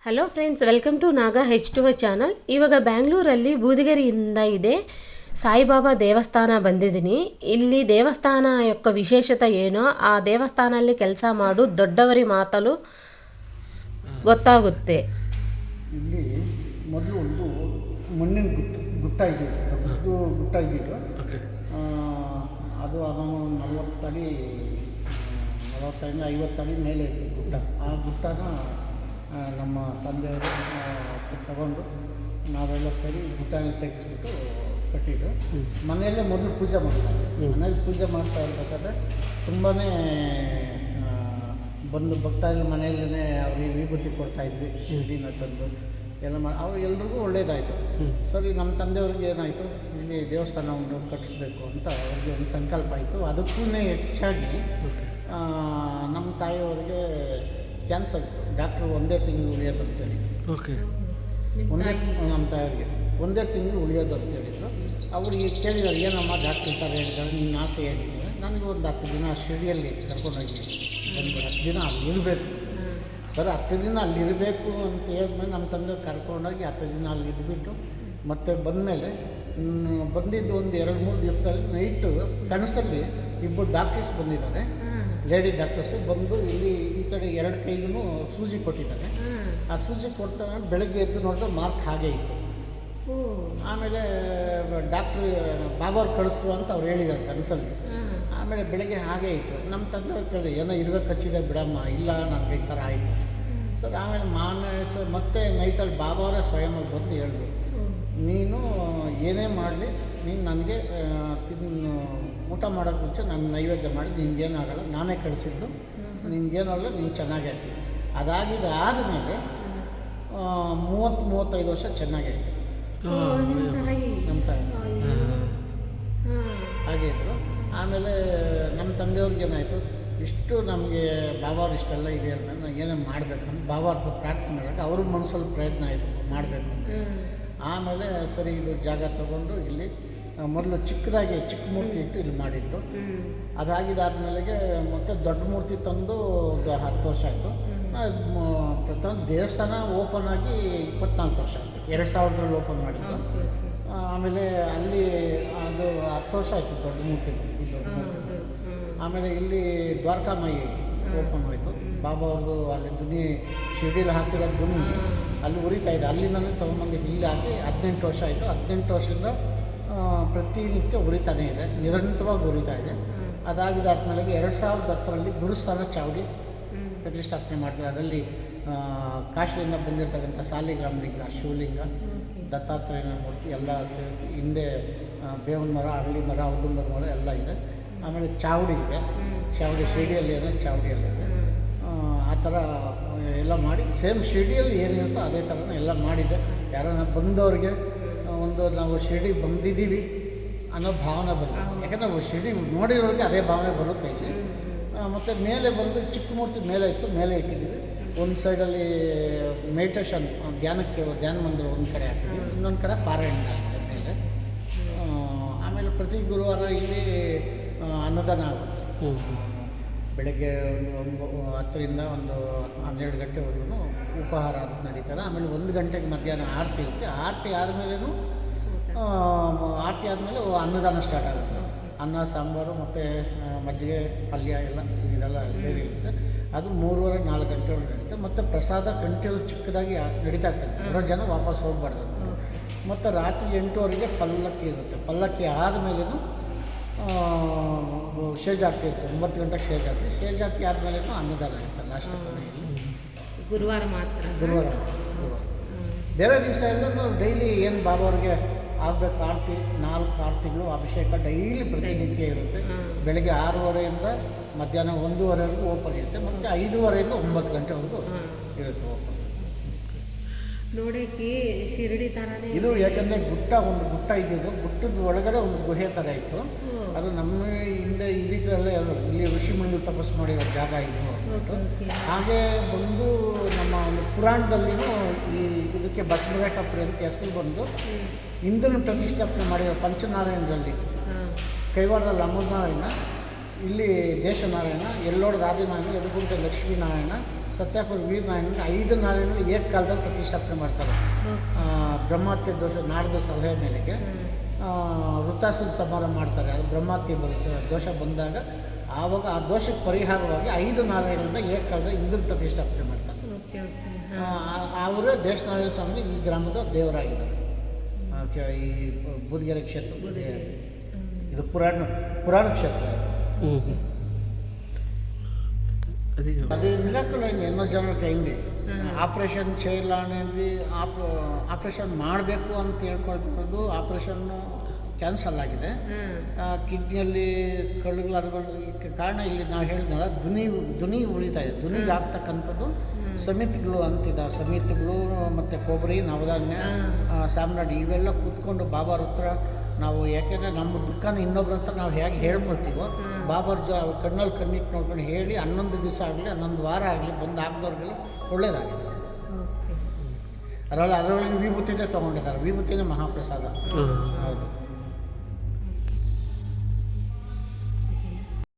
Hello friends, welcome to Naga H2O channel. ಇವಾಗ ಬ್ಯಾಂಗ್ಳೂರಲ್ಲಿ ಬೂದಿಗೆರೆಯಿಂದ ಇದೆ ಸಾಯಿಬಾಬಾ ದೇವಸ್ಥಾನ ಬಂದಿದ್ದೀನಿ. ಇಲ್ಲಿ ದೇವಸ್ಥಾನ యొక్క ವಿಶೇಷತೆ ಏನೋ, ಆ ದೇವಸ್ಥಾನದಲ್ಲಿ ಕೆಲಸ ಮಾಡು ದೊಡ್ಡವರಿ ಮಾತಲು ಗೊತ್ತಾಗುತ್ತೆ. ಇಲ್ಲಿ ಮೊದಲು ಒಂದು ಮಣ್ಣಿನ ಗುಟ್ಟ ಇದೆ, ಗುಟ್ಟ ಇದ್ದಿದ್ದು. ಅದು ಅದನ್ನು 40 ಅಡಿ 50 ಅಡಿ ಮೇಲೆ ಇತ್ತು ಗುಟ್ಟ. ಆ ಗುಟ್ಟನ ನಮ್ಮ ತಂದೆಯವರು ತಗೊಂಡು ನಾವೆಲ್ಲ ಸೇರಿ ಗುಟ್ಟನ ತೆಗೆಸ್ಬಿಟ್ಟು ಕಟ್ಟಿದ್ದು. ಮನೆಯಲ್ಲೇ ಮೊದಲು ಪೂಜೆ ಮಾಡ್ತಾಯಿದ್ವಿ. ಮನೇಲಿ ಪೂಜೆ ಮಾಡ್ತಾ ಇರ್ಬೇಕಾದ್ರೆ ತುಂಬಾ ಬಂದು ಭಕ್ತಾದಿಗಳ ಮನೆಯಲ್ಲೇ ಅವ್ರಿಗೆ ವಿಭೂತಿ ಕೊಡ್ತಾಯಿದ್ವಿ, ಶಿರಡಿನ ತಂದು ಎಲ್ಲ ಅವ್ರು ಎಲ್ರಿಗೂ ಒಳ್ಳೇದಾಯಿತು. ಸರಿ, ನಮ್ಮ ತಂದೆಯವ್ರಿಗೆ ಏನಾಯಿತು, ಇಲ್ಲಿ ದೇವಸ್ಥಾನ ಒಂದು ಕಟ್ಟಿಸ್ಬೇಕು ಅಂತ ಅವ್ರಿಗೆ ಒಂದು ಸಂಕಲ್ಪ ಆಯಿತು. ಅದಕ್ಕೂ ಹೆಚ್ಚಾಗಿ ನಮ್ಮ ತಾಯಿಯವ್ರಿಗೆ ಕ್ಯಾನ್ಸರ್ ಇತ್ತು. ಡಾಕ್ಟ್ರು ಒಂದೇ ತಿಂಗಳು ಉಳಿಯೋದು ಅಂತ ಹೇಳಿದರು. ನಮ್ಮ ತಾಯಿಯವ್ರಿಗೆ ಒಂದೇ ತಿಂಗಳು ಉಳಿಯೋದು ಅಂತ ಹೇಳಿದರು. ಅವ್ರಿಗೆ ಕೇಳಿದ್ದಾರೆ, ಏನಮ್ಮ ಡಾಕ್ಟ್ರ್ ಥರ ಹೇಳಿದ್ದಾರೆ, ನಿನ್ನ ಆಸೆ ಏನಿದೆ? ನನಗೆ ಒಂದು 10 ದಿನ ಶಿರಡಿಯಲ್ಲಿ ಕರ್ಕೊಂಡೋಗಿ ಬಂದ್ಬಿಟ್ಟು 10 ದಿನ ಅಲ್ಲಿ ಇರಬೇಕು. ಸರ್, 10 ದಿನ ಅಲ್ಲಿರಬೇಕು ಅಂತ ಹೇಳಿದ್ಮೇಲೆ ನಮ್ಮ ತಂದೆ ಕರ್ಕೊಂಡೋಗಿ 10 ದಿನ ಅಲ್ಲಿ ಇದ್ಬಿಟ್ಟು ಮತ್ತೆ ಬಂದಮೇಲೆ ಬಂದಿದ್ದು ಒಂದು 2-3 ದಿವಸದಲ್ಲಿ ನೈಟು ಕನಸಲ್ಲಿ ಇಬ್ಬರು ಡಾಕ್ಟರ್ಸ್ ಬಂದಿದ್ದಾರೆ, ಲೇಡಿ ಡಾಕ್ಟರ್ಸು ಬಂದು ಇಲ್ಲಿ ಈ ಕಡೆ 2 ಕೈಗೂ ಸೂಜಿ ಕೊಟ್ಟಿದ್ದಾರೆ. ಆ ಸೂಜಿ ಕೊಡ್ತಾರೆ. ಬೆಳಗ್ಗೆ ಎದ್ದು ನೋಡಿದ್ರೆ ಮಾರ್ಕ್ ಹಾಗೆ ಇತ್ತು. ಆಮೇಲೆ ಡಾಕ್ಟ್ರು ಬಾಬಾವ್ರು ಕಳಿಸ್ತು ಅಂತ ಅವ್ರು ಹೇಳಿದ್ದಾರೆ ಕನಸಲ್ಲಿ. ಆಮೇಲೆ ಬೆಳಗ್ಗೆ ಹಾಗೆ ಇತ್ತು. ನಮ್ಮ ತಂದೆಯವ್ರು ಕೇಳಿದೆ, ಏನೋ ಇರಬೇಕು ಹಚ್ಚಿದೆ ಬಿಡಮ್ಮ. ಇಲ್ಲ, ನನಗೆ ಈ ಥರ ಆಯಿತು ಸರ್. ಆಮೇಲೆ ಮತ್ತೆ ನೈಟಲ್ಲಿ ಬಾಬಾವರೇ ಸ್ವಯಂ ಬಂದು ಹೇಳಿದ್ರು, ನೀನು ಏನೇ ಮಾಡಲಿ ನೀನು ನನಗೆ ಊಟ ಮಾಡೋಕ್ಕೆ ಮುಂಚೆ ನಾನು ನೈವೇದ್ಯ ಮಾಡಿ ನಿನ್ಗೇನಾಗಲ್ಲ, ನಾನೇ ಕಳಿಸಿದ್ದು, ನಿನ್ಗೇನಾಗಲ್ಲ, ನೀನು ಚೆನ್ನಾಗೈತಿ. ಆದಮೇಲೆ 30-35 ವರ್ಷ ಚೆನ್ನಾಗೈತಿ ನಮ್ಮ ತಾಯಿ ಹಾಗೆ ಇದ್ದರು. ಆಮೇಲೆ ನಮ್ಮ ತಂದೆಯವ್ರಿಗೆ ಏನಾಯಿತು, ಇಷ್ಟು ನಮಗೆ ಬಾಬಾವ್ರು ಇಷ್ಟೆಲ್ಲ ಇದೆ ಅಂತ ನಾನು ಏನೇ ಮಾಡಬೇಕು ಅಂತ ಬಾಬಾವ್ರ ಪ್ರಾರ್ಥನೆ ಮಾಡಿದಾಗ ಅವ್ರ ಮನಸ್ಸಲ್ಲಿ ಪ್ರಯತ್ನ ಆಯಿತು ಮಾಡಬೇಕು ಅಂತ. ಆಮೇಲೆ ಸರಿ, ಇದು ಜಾಗ ತಗೊಂಡು ಇಲ್ಲಿ ಮೊದಲು ಚಿಕ್ಕ ಮೂರ್ತಿ ಇಟ್ಟು ಇಲ್ಲಿ ಮಾಡಿದ್ದು. ಅದಾಗಿದ್ದಾದ್ಮೇಲೆಗೆ ಮತ್ತೆ ದೊಡ್ಡ ಮೂರ್ತಿ ತಂದು ಒಂದು 10 ವರ್ಷ ಆಯಿತು. ಪ್ರಥಮ ದೇವಸ್ಥಾನ ಓಪನ್ ಆಗಿ 24 ವರ್ಷ ಆಯಿತು. 2000ರಲ್ಲಿ ಓಪನ್ ಮಾಡಿದ್ದು. ಆಮೇಲೆ ಅಲ್ಲಿ ಅದು 10 ವರ್ಷ ಆಯಿತು ದೊಡ್ಡ ಮೂರ್ತಿ ಬಂದು. ಆಮೇಲೆ ಇಲ್ಲಿ ದ್ವಾರಕಾಮಾಯಿ ಓಪನ್ ಆಯಿತು. ಬಾಬಾ ಅವ್ರದ್ದು ಅಲ್ಲಿ ದುನಿ ಶಿರ್ಡಿಲಿ ಹಾಕಿರೋ ದುನಿ ಅಲ್ಲಿ ಉರಿತಾ ಇದೆ. ಅಲ್ಲಿಂದಲೇ ತೊಗೊಂಬಂದು ಇಲ್ಲಿ ಹಾಕಿ 18 ವರ್ಷ ಆಯಿತು. 18 ವರ್ಷದಿಂದ ಪ್ರತಿನಿತ್ಯ ಉರಿತಾನೇ ಇದೆ, ನಿರಂತರವಾಗಿ ಉರಿತಾ ಇದೆ. ಅದಾಗಿದ್ದಾದ್ಮೇಲೆ 2010ರಲ್ಲಿ ಗುರುಸ್ಥಾನ ಚಾವಡಿ ಪ್ರತಿಷ್ಠಾಪನೆ ಮಾಡಿದ್ರು. ಅದರಲ್ಲಿ ಕಾಶಿಯಿಂದ ಬಂದಿರತಕ್ಕಂಥ ಸಾಲಿಗ್ರಾಮ ಶಿವಲಿಂಗ, ದತ್ತಾತ್ರೇಯನ ಮೂರ್ತಿ ಎಲ್ಲ ಸೇರಿಸಿ, ಹಿಂದೆ ಬೇವಿನ ಮರ, ಅರಳಿ ಮರ, ಔದುಂಬರ ಮರ ಎಲ್ಲ ಇದೆ. ಆಮೇಲೆ ಚಾವಡಿ ಇದೆ, ಚಾವಡಿ ಶಿರ್ಡಿಯಲ್ಲಿ ಏನೋ ಚಾವಡಿಯಲ್ಲಿದೆ. ಆ ಥರ ಎಲ್ಲ ಮಾಡಿ ಸೇಮ್ ಶಿರ್ಡಿಯಲ್ಲಿ ಏನಿರುತ್ತೋ ಅದೇ ಥರನೇ ಎಲ್ಲ ಮಾಡಿದೆ. ಯಾರನ್ನ ಬಂದವ್ರಿಗೆ ಒಂದು ನಾವು ಶಿರ್ಡಿ ಬಂದಿದ್ದೀವಿ ಅನ್ನೋ ಭಾವನೆ ಬರುತ್ತೆ. ಯಾಕಂದರೆ ನಾವು ಶಿರ್ಡಿ ನೋಡಿರೋರಿಗೆ ಅದೇ ಭಾವನೆ ಬರುತ್ತೆ ಇಲ್ಲಿ. ಮತ್ತು ಮೇಲೆ ಬಂದು ಚಿಕ್ಕ ಮೂರ್ತಿ ಮೇಲೆ ಇತ್ತು, ಮೇಲೆ ಇಟ್ಟಿದ್ದೀವಿ. ಒಂದು ಸೈಡಲ್ಲಿ ಮೆಡಿಟೇಷನ್ ಧ್ಯಾನ ಮಂದಿರ ಒಂದು ಕಡೆ ಹಾಕಿದ್ವಿ, ಇನ್ನೊಂದು ಕಡೆ ಪಾರಾಯಣ ಆಗಿದೆ ಮೇಲೆ. ಆಮೇಲೆ ಪ್ರತಿ ಗುರುವಾರ ಇಲ್ಲಿ ಅನ್ನದಾನ ಆಗುತ್ತೆ. ಬೆಳಗ್ಗೆ ಒಂದು 10ರಿಂದ ಒಂದು 12 ಗಂಟೆವರೆಗೂ ಉಪಹಾರ ಅಂತ ನಡೀತಾರೆ. ಆಮೇಲೆ 1 ಗಂಟೆಗೆ ಮಧ್ಯಾಹ್ನ ಆರತಿ ಇರುತ್ತೆ. ಆರತಿ ಆದಮೇಲೆ ಅನ್ನದಾನ ಸ್ಟಾರ್ಟ್ ಆಗುತ್ತೆ. ಅನ್ನ, ಸಾಂಬಾರು ಮತ್ತು ಮಜ್ಜಿಗೆ, ಪಲ್ಯ ಎಲ್ಲ ಇದೆಲ್ಲ ಸೇರಿ ಇರುತ್ತೆ. ಅದು 3-4 ಗಂಟೆವರೆಗೆ ನಡೀತೆ. ಮತ್ತು ಪ್ರಸಾದ ಕಂಟಿನ್ಯೂ ಚಿಕ್ಕದಾಗಿ ನಡೀತಾ ಇರ್ತದೆ. ಬರೋ ಜನ ವಾಪಸ್ ಹೋಗಬಾರ್ದು. ಮತ್ತು ರಾತ್ರಿ 8 ಪಲ್ಲಕ್ಕಿ ಇರುತ್ತೆ. ಪಲ್ಲಕ್ಕಿ ಆದಮೇಲೆನೂ ಶೇಜಾರ್ತಿ ಇರುತ್ತೆ. 9 ಗಂಟೆಗೆ ಶೇಜಾರ್ತಿ ಆದಮೇಲೆನೂ ಅನ್ನದಾನ ಇರುತ್ತೆ ಲಾಸ್ಟ್ ಕೊನೆಯಲ್ಲಿ. ಗುರುವಾರ ಮಾತ್ರ. ಬೇರೆ ದಿವಸ ಎಲ್ಲ ಡೈಲಿ ಏನು ಬಾಬಾವ್ರಿಗೆ ಆಗಬೇಕು ಆರತಿ, 4 ಆರತಿಗಳು, ಅಭಿಷೇಕ ಡೈಲಿ ಪ್ರತಿನಿತ್ಯ ಇರುತ್ತೆ. ಬೆಳಗ್ಗೆ 6:30ಯಿಂದ ಮಧ್ಯಾಹ್ನ 1:30ವರೆಗೂ ಓಪನ್ ಇರುತ್ತೆ. ಮತ್ತು 5:30ಯಿಂದ 9 ಗಂಟೆವರೆಗೂ ಇರುತ್ತೆ ಓಪನ್. ನೋಡೋಕ್ಕೆ ಶಿರಡಿ ಥರನೇ ಇದು. ಯಾಕಂದರೆ ಒಂದು ಗುಟ್ಟ ಇದ್ದಿದ್ದು, ಗುಟ್ಟದ ಒಳಗಡೆ ಒಂದು ಗುಹೆ ಥರ ಇತ್ತು. ಅದು ನಮ್ಮ ಹಿಂದೆ ಇಲ್ಲಿ ಋಷಿಮುನಿಗಳು ತಪಸ್ಸು ಮಾಡಿರೋ ಜಾಗ ಇದು ಅಂದ್ಬಿಟ್ಟು. ಹಾಗೆ ಬಂದು ನಮ್ಮ ಒಂದು ಪುರಾಣದಲ್ಲಿನೂ ಇದಕ್ಕೆ ಬಸವರೇಖಾಪುರಿ ಅಂತ ಹೆಸರು ಬಂದು ಇಂದ್ರನ ಪ್ರತಿಷ್ಠಾಪನೆ ಮಾಡಿರೋ ಪಂಚನಾರಾಯಣರಲ್ಲಿ ಕೈವಾರದಲ್ಲಿ ಅಮರನಾರಾಯಣ, ಇಲ್ಲಿ ದೇಶನಾರಾಯಣ, ಎಲ್ಲೋಡದ ಆದಿನಾರಾಯಣ, ಯದುಗುಂಟೆ ಲಕ್ಷ್ಮೀನಾರಾಯಣ, ಸತ್ಯಾಪುರ ವೀರನಾರಾಯಣನಿಗೆ 5 ನಾರಾಯಣಗಳು ಏಕಕಾಲದಲ್ಲಿ ಪ್ರತಿಷ್ಠಾಪನೆ ಮಾಡ್ತಾರೆ. ಬ್ರಹ್ಮಹತ್ಯೆ ದೋಷ ನಾಡ್ದು ಸಲಹೆ ಮೇಲೆಗೆ ವೃತ್ತಾಸುರ ಸಮಾರಂಭ ಮಾಡ್ತಾರೆ. ಅದು ಬ್ರಹ್ಮಹತ್ಯೆ ಬರುತ್ತೆ ದೋಷ ಬಂದಾಗ, ಆವಾಗ ಆ ದೋಷಕ್ಕೆ ಪರಿಹಾರವಾಗಿ 5 ನಾರಾಯಣಗಳನ್ನ ಏಕಕಾಲದಲ್ಲಿ ಇಂದ್ರ ಪ್ರತಿಷ್ಠಾಪನೆ ಮಾಡ್ತಾರೆ. ಅವರೇ ದೇಶನಾರಾಯಣ ಸ್ವಾಮಿ ಈ ಗ್ರಾಮದ ದೇವರಾಗಿದ್ದಾರೆ. ಈ ಬೂದಿಗೆರೆ ಕ್ಷೇತ್ರ ಇದು ಪುರಾಣ ಕ್ಷೇತ್ರ ಇದು. అది మిరాకల్ అయింది ఎన్నో జనాలకి అయింది. ఆపరేషన్ చేయాలనేది ಆಪ್ರೇಷನ್ ಮಾಡಬೇಕು ಅಂತ ಹೇಳ್ಕೊಳ್ತಿರೋದು ಆಪ್ರೇಷನ್ನು ಕ್ಯಾನ್ಸಲ್ ಆಗಿದೆ. ಕಿಡ್ನಿಯಲ್ಲಿ ಕಳ್ಳುಗಳಾದ ಕಾರಣ ಇಲ್ಲಿ ನಾವು ಹೇಳಿದ್ನಲ್ಲ ಧ್ವನಿ ಉಳಿತಾ ಇದೆ. ಧ್ವನಿಗೆ ಆಗ್ತಕ್ಕಂಥದ್ದು ಸಮಿತಿಗಳು ಅಂತಿದ್ದಾವೆ. ಸಮಿತಿಗಳು ಮತ್ತು ಕೊಬ್ಬರಿ, ನವಧಾನ್ಯ, ಸಾಮ್ರಾಣಿ ಇವೆಲ್ಲ ಕೂತ್ಕೊಂಡು ಬಾಬಾರ ಹತ್ರ ನಾವು, ಯಾಕೆಂದರೆ ನಮ್ಮ ದುಃಖನ ಇನ್ನೊಬ್ರ ಹತ್ರ ನಾವು ಹೇಗೆ ಹೇಳ್ಕೊಳ್ತೀವೋ, ಬಾಬಾರ ಕಣ್ಣಲ್ಲಿ ಕಣ್ಣಿಟ್ಟು ನೋಡ್ಕೊಂಡು ಹೇಳಿ 11 ದಿವಸ ಆಗಲಿ 11 ವಾರ ಆಗಲಿ ಬಂದು ಹಾಕಿದವ್ರಿಗೆಲ್ಲ ಒಳ್ಳೇದಾಗಿದೆ. ಅದರೊಳಗೆ ವಿಭೂತಿನೇ ತೊಗೊಂಡಿದ್ದಾರೆ. ವಿಭೂತಿನೇ ಮಹಾಪ್ರಸಾದ. ಹೌದು.